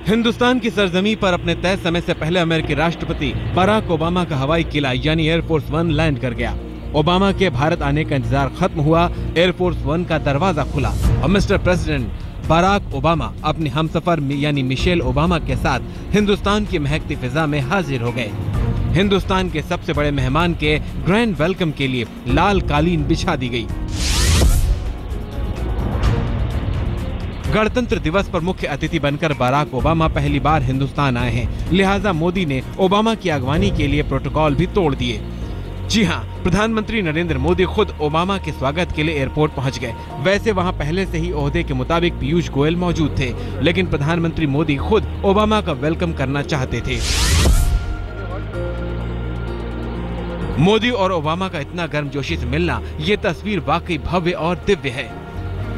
हिंदुस्तान की सरजमी पर अपने तय समय से पहले अमेरिकी राष्ट्रपति बराक ओबामा का हवाई किला यानी एयरफोर्स वन लैंड कर गया। ओबामा के भारत आने का इंतजार खत्म हुआ, एयरफोर्स वन का दरवाजा खुला और मिस्टर प्रेसिडेंट बराक ओबामा अपने हमसफर यानी मिशेल ओबामा के साथ हिंदुस्तान की महकती फिजा में हाजिर हो गए। हिंदुस्तान के सबसे बड़े मेहमान के ग्रैंड वेलकम के लिए लाल कालीन बिछा दी गई। गणतंत्र दिवस पर मुख्य अतिथि बनकर बराक ओबामा पहली बार हिंदुस्तान आए हैं, लिहाजा मोदी ने ओबामा की अगवानी के लिए प्रोटोकॉल भी तोड़ दिए। जी हां, प्रधानमंत्री नरेंद्र मोदी खुद ओबामा के स्वागत के लिए एयरपोर्ट पहुंच गए। वैसे वहां पहले से ही ओहदे के मुताबिक पीयूष गोयल मौजूद थे, लेकिन प्रधानमंत्री मोदी खुद ओबामा का वेलकम करना चाहते थे। मोदी और ओबामा का इतना गर्मजोशी से मिलना, ये तस्वीर वाकई भव्य और दिव्य है।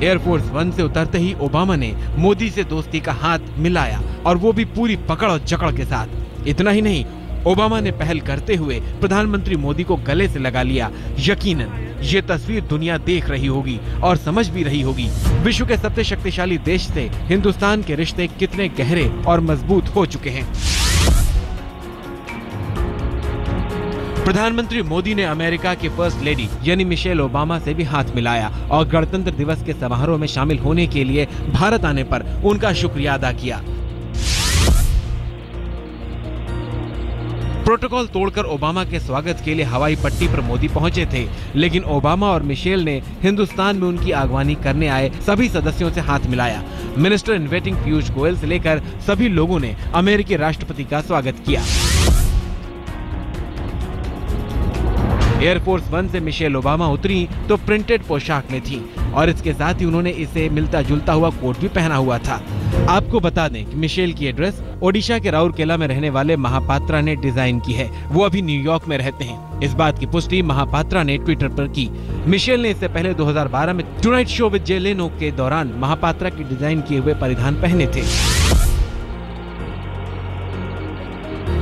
एयरफोर्स वन से उतरते ही ओबामा ने मोदी से दोस्ती का हाथ मिलाया और वो भी पूरी पकड़ और जकड़ के साथ। इतना ही नहीं, ओबामा ने पहल करते हुए प्रधानमंत्री मोदी को गले से लगा लिया। यकीनन ये तस्वीर दुनिया देख रही होगी और समझ भी रही होगी विश्व के सबसे शक्तिशाली देश से हिंदुस्तान के रिश्ते कितने गहरे और मजबूत हो चुके हैं। प्रधानमंत्री मोदी ने अमेरिका की फर्स्ट लेडी यानी मिशेल ओबामा से भी हाथ मिलाया और गणतंत्र दिवस के समारोह में शामिल होने के लिए भारत आने पर उनका शुक्रिया अदा किया। प्रोटोकॉल तोड़कर ओबामा के स्वागत के लिए हवाई पट्टी पर मोदी पहुंचे थे, लेकिन ओबामा और मिशेल ने हिंदुस्तान में उनकी अगवानी करने आए सभी सदस्यों से हाथ मिलाया। Minister in waiting Piyush Goyal से लेकर सभी लोगों ने अमेरिकी राष्ट्रपति का स्वागत किया। एयरफोर्स वन से मिशेल ओबामा उतरी तो प्रिंटेड पोशाक में थी और इसके साथ ही उन्होंने इसे मिलता जुलता हुआ कोट भी पहना हुआ था। आपको बता दें कि मिशेल की ड्रेस ओडिशा के राउरकेला में रहने वाले महापात्रा ने डिजाइन की है। वो अभी न्यूयॉर्क में रहते हैं। इस बात की पुष्टि महापात्रा ने ट्विटर पर की। मिशेल ने इससे पहले 2012 में टुनाइट शो विद जे लेनो के दौरान महापात्रा की डिजाइन किए हुए परिधान पहने थे।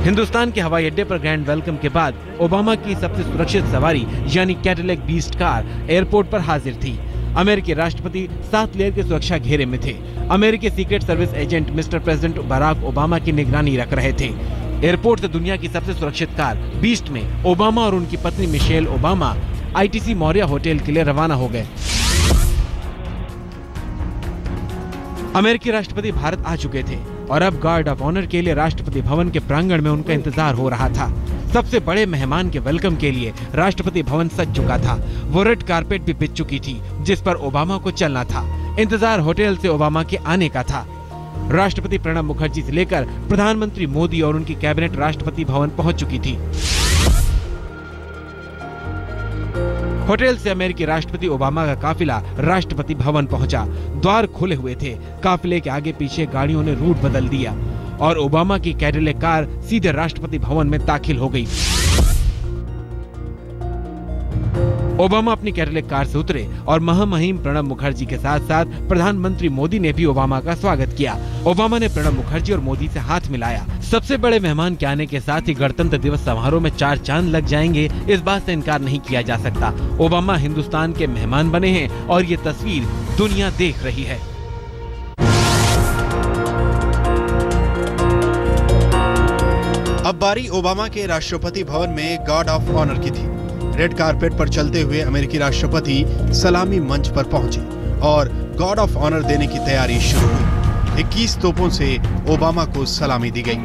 हिंदुस्तान के हवाई अड्डे पर ग्रैंड वेलकम के बाद ओबामा की सबसे सुरक्षित सवारी यानी कैडिलैक बीस्ट कार एयरपोर्ट पर हाजिर थी। अमेरिकी राष्ट्रपति 7 लेयर के सुरक्षा घेरे में थे। अमेरिकी secret service agent mister president Barack Obama की निगरानी रख रहे थे। एयरपोर्ट से दुनिया की सबसे सुरक्षित कार बीस्ट में ओबामा और उनकी पत्नी Michelle Obama ITC Maurya hotel के लिए रवाना हो गए। अमेरिकी राष्ट्रपति भारत आ चुके थे और अब गार्ड ऑफ ऑनर के लिए राष्ट्रपति भवन के प्रांगण में उनका इंतजार हो रहा था। सबसे बड़े मेहमान के वेलकम के लिए राष्ट्रपति भवन सज चुका था। वो रेड कारपेट भी बिछ चुकी थी जिस पर ओबामा को चलना था। इंतजार होटल से ओबामा के आने का था। राष्ट्रपति प्रणब मुखर्जी से लेकर प्रधानमंत्री मोदी और उनकी कैबिनेट राष्ट्रपति भवन पहुंच चुकी थी। होटल से अमेरिकी राष्ट्रपति ओबामा का काफिला राष्ट्रपति भवन पहुंचा। द्वार खुले हुए थे। काफिले के आगे पीछे गाड़ियों ने रूट बदल दिया और ओबामा की कैडिलैक कार सीधे राष्ट्रपति भवन में दाखिल हो गई। ओबामा अपनी कैडिलैक कार से उतरे और महामहिम प्रणब मुखर्जी के साथ साथ प्रधानमंत्री मोदी ने भी ओबामा का स्वागत किया। ओबामा ने प्रणब मुखर्जी और मोदी से हाथ मिलाया। सबसे बड़े मेहमान के आने के साथ ही गणतंत्र दिवस समारोह में 4 चांद लग जाएंगे, इस बात से इनकार नहीं किया जा सकता। ओबामा हिंदुस्तान के मेहमान बने हैं और ये तस्वीर दुनिया देख रही है। अब बारी ओबामा के राष्ट्रपति भवन में गार्ड ऑफ ऑनर की थी। रेड कारपेट पर चलते हुए अमेरिकी राष्ट्रपति सलामी मंच पर पहुंचे और गार्ड ऑफ ऑनर देने की तैयारी शुरू हुई। 21 तोपों से ओबामा को सलामी दी गई।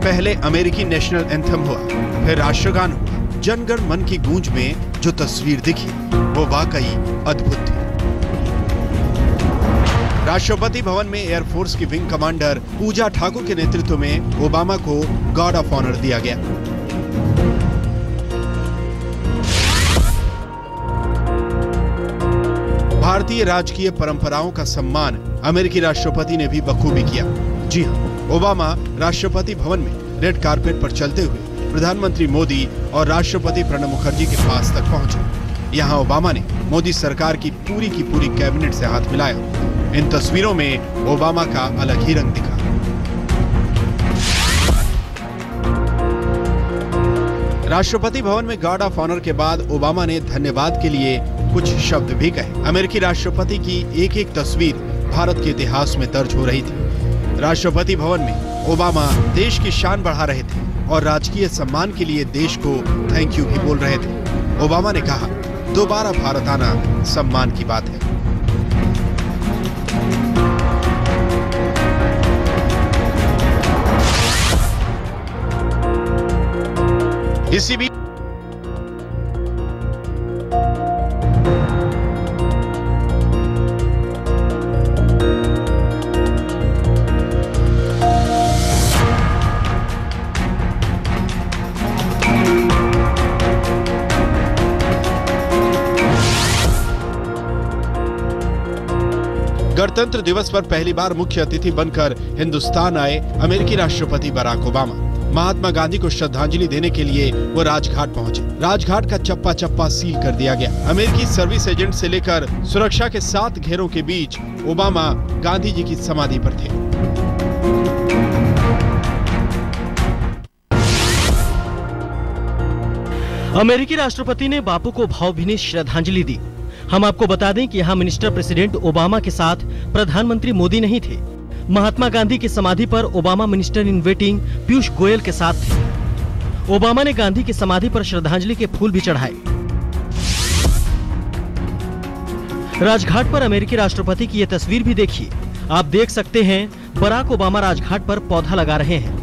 पहले अमेरिकी नेशनल एंथम हुआ, फिर राष्ट्रगान हुआ। जनगण मन की गूंज में जो तस्वीर दिखी वो वाकई अद्भुत थी। राष्ट्रपति भवन में एयरफोर्स की विंग कमांडर पूजा ठाकुर के नेतृत्व में ओबामा को गार्ड ऑफ ऑनर दिया गया। भारतीय राजकीय परंपराओं का सम्मान अमेरिकी राष्ट्रपति ने भी बखूबी किया। जी हां, ओबामा राष्ट्रपति भवन में रेड कारपेट पर चलते हुए प्रधानमंत्री मोदी और राष्ट्रपति प्रणब मुखर्जी के पास तक पहुंचे। यहां ओबामा ने मोदी सरकार की पूरी कैबिनेट से हाथ मिलाया। इन तस्वीरों में ओबामा का अलग ही रंग दिखा। राष्ट्रपति भवन में गार्ड ऑफ ऑनर के बाद ओबामा ने धन्यवाद के लिए कुछ शब्द भी कहे। अमेरिकी राष्ट्रपति की एक एक तस्वीर भारत के इतिहास में दर्ज हो रही थी। राष्ट्रपति भवन में ओबामा देश की शान बढ़ा रहे थे और राजकीय सम्मान के लिए देश को थैंक यू भी बोल रहे थे। ओबामा ने कहा, दोबारा भारत आना सम्मान की बात है। इसी बीच गणतंत्र दिवस पर पहली बार मुख्य अतिथि बनकर हिंदुस्तान आए अमेरिकी राष्ट्रपति बराक ओबामा। महात्मा गांधी को श्रद्धांजलि देने के लिए वो राजघाट पहुंचे। राजघाट का चप्पा चप्पा सील कर दिया गया। अमेरिकी सर्विस एजेंट से लेकर सुरक्षा के 7 घेरों के बीच ओबामा गांधी जी की समाधि पर थे। अमेरिकी राष्ट्रपति ने बापू को भावभीनी श्रद्धांजलि दी। हम आपको बता दें कि यहाँ मिनिस्टर प्रेसिडेंट ओबामा के साथ प्रधानमंत्री मोदी नहीं थे। महात्मा गांधी की समाधि पर Obama minister in waiting Piyush Goyal के साथ थे। ओबामा ने गांधी की समाधि पर श्रद्धांजलि के फूल भी चढ़ाए। राजघाट पर अमेरिकी राष्ट्रपति की ये तस्वीर भी देखिए। आप देख सकते हैं बराक ओबामा राजघाट पर पौधा लगा रहे हैं।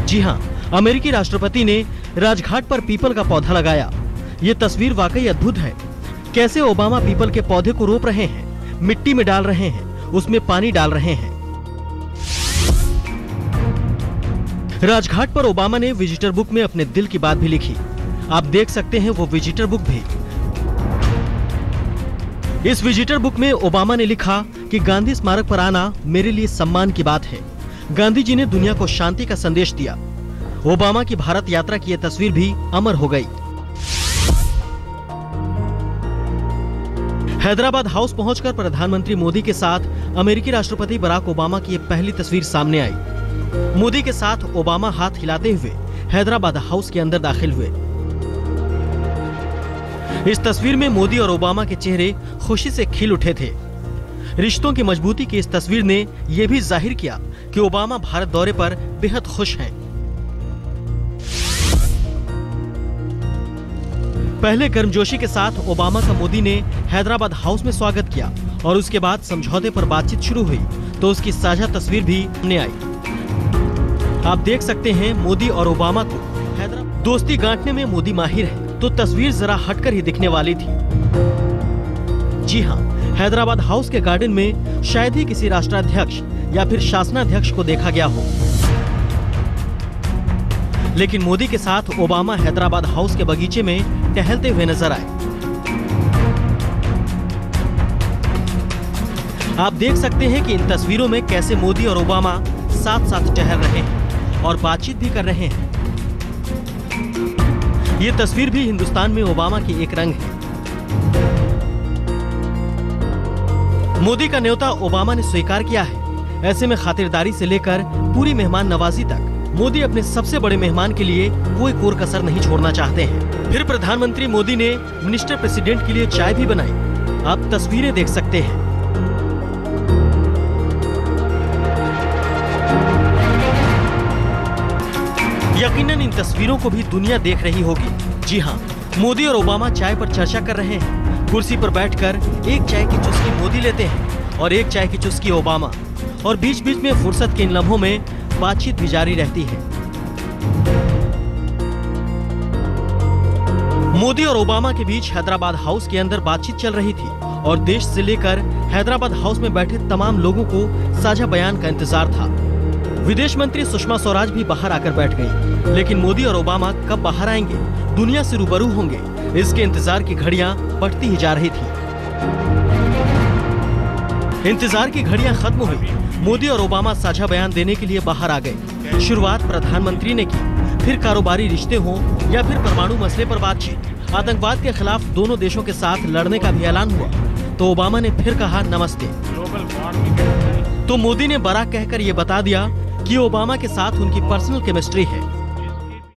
जी हाँ, अमेरिकी राष्ट्रपति ने राजघाट पर पीपल का पौधा लगाया। ये तस्वीर वाकई अद्भुत है। कैसे ओबामा पीपल के पौधे को रोप रहे हैं, मिट्टी में डाल रहे हैं, उसमें पानी डाल रहे हैं। राजघाट पर ओबामा ने विजिटर बुक में अपने दिल की बात भी लिखी। आप देख सकते हैं वो विजिटर बुक भी। इस विजिटर बुक में ओबामा ने लिखा कि गांधी स्मारक पर आना मेरे लिए सम्मान की बात है। गांधी जी ने दुनिया को शांति का संदेश दिया। ओबामा की भारत यात्रा की यह तस्वीर भी अमर हो गई। हैदराबाद हाउस पहुंचकर प्रधानमंत्री मोदी के साथ अमेरिकी राष्ट्रपति बराक ओबामा की ये पहली तस्वीर सामने आई। मोदी के साथ ओबामा हाथ हिलाते हुए हैदराबाद हाउस के अंदर दाखिल हुए। इस तस्वीर में मोदी और ओबामा के चेहरे खुशी से खिल उठे थे। रिश्तों की मजबूती की इस तस्वीर ने यह भी जाहिर किया कि ओबामा भारत दौरे पर बेहद खुश हैं। पहले गर्मजोशी के साथ ओबामा का मोदी ने हैदराबाद हाउस में स्वागत किया और उसके बाद समझौते पर बातचीत शुरू हुई तो उसकी साझा तस्वीर भी सामने आई। आप देख सकते हैं मोदी और ओबामा को हैदराबाद दोस्ती गांठने में मोदी माहिर है, तो तस्वीर जरा हटकर ही दिखने वाली थी। जी हाँ, हैदराबाद हाउस के गार्डन में शायद ही किसी राष्ट्राध्यक्ष या फिर शासनाध्यक्ष को देखा गया हो, लेकिन मोदी के साथ ओबामा हैदराबाद हाउस के बगीचे में टहलते हुए नजर आए। आप देख सकते हैं कि इन तस्वीरों में कैसे मोदी और ओबामा साथ साथ टहल रहे हैं और बातचीत भी कर रहे हैं। ये तस्वीर भी हिंदुस्तान में ओबामा की एक रंग है। मोदी का न्योता ओबामा ने स्वीकार किया है। ऐसे में खातिरदारी से लेकर पूरी मेहमान नवाजी तक मोदी अपने सबसे बड़े मेहमान के लिए कोई कोर कसर नहीं छोड़ना चाहते हैं। फिर प्रधानमंत्री मोदी ने मिनिस्टर प्रेसिडेंट के लिए चाय भी बनाई। आप तस्वीरें देख सकते हैं। यकीनन इन तस्वीरों को भी दुनिया देख रही होगी। जी हाँ, मोदी और ओबामा चाय पर चर्चा कर रहे हैं। कुर्सी पर बैठकर एक चाय की चुस्की मोदी लेते हैं और एक चाय की चुस्की ओबामा, और बीच बीच में फुर्सत के इन लम्हों में बातचीत भी जारी रहती है। मोदी और ओबामा के बीच हैदराबाद हाउस के अंदर बातचीत चल रही थी और देश से लेकर हैदराबाद हाउस में बैठे तमाम लोगों को साझा बयान का इंतजार था। विदेश मंत्री सुषमा स्वराज भी बाहर आकर बैठ गईं, लेकिन मोदी और ओबामा कब बाहर आएंगे, दुनिया से रूबरू होंगे, इसके इंतजार की घड़ियां बढ़ती ही जा रही थी। इंतजार की घड़ियां खत्म हुई। मोदी और ओबामा साझा बयान देने के लिए बाहर आ गए। शुरुआत प्रधानमंत्री ने की, फिर कारोबारी रिश्ते हों या फिर परमाणु मसले पर बातचीत, आतंकवाद के खिलाफ दोनों देशों के साथ लड़ने का भी ऐलान हुआ। तो ओबामा ने फिर कहा नमस्ते। तो मोदी ने बराक कहकर ये बता दिया कि ओबामा के साथ उनकी पर्सनल केमिस्ट्री है।